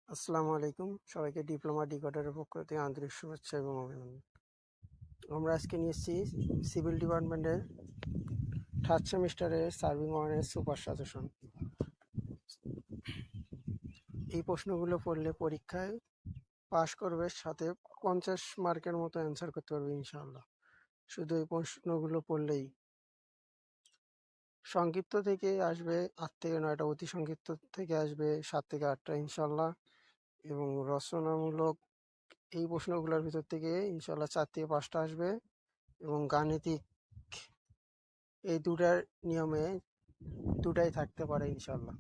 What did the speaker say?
আসসালামু আলাইকুম, সবাইকে ডিপ্লোমা ডিকোডারের পক্ষ থেকে আন্তরিক শুভেচ্ছা এবং অভিনন্দন। আমরা আজকে নিয়ে এসেছি সিভিল ডিপার্টমেন্টের থার্ড সেমিস্টারের সার্ভিং ওয়ানের সুপার সাজেশন। এই প্রশ্নগুলো পড়লে পরীক্ষায় পাশ করবে, সাথে 50 মার্কের মতো অ্যান্সার করতে পারবে ইনশাআল্লাহ। শুধু এই প্রশ্নগুলো পড়লেই। সংক্ষিপ্ত থেকে আসবে 8 থেকে 9টা, অতি সংক্ষিপ্ত থেকে আসবে 7 থেকে 8টা ইনশাআল্লাহ, এবং রচনামূলক এই প্রশ্নগুলোর ভিতর থেকে ইনশাআল্লাহ 4 থেকে 5টা আসবে, এবং গাণিতিক এই দুটার নিয়মে দুটাই থাকতে পারে ইনশাআল্লাহ।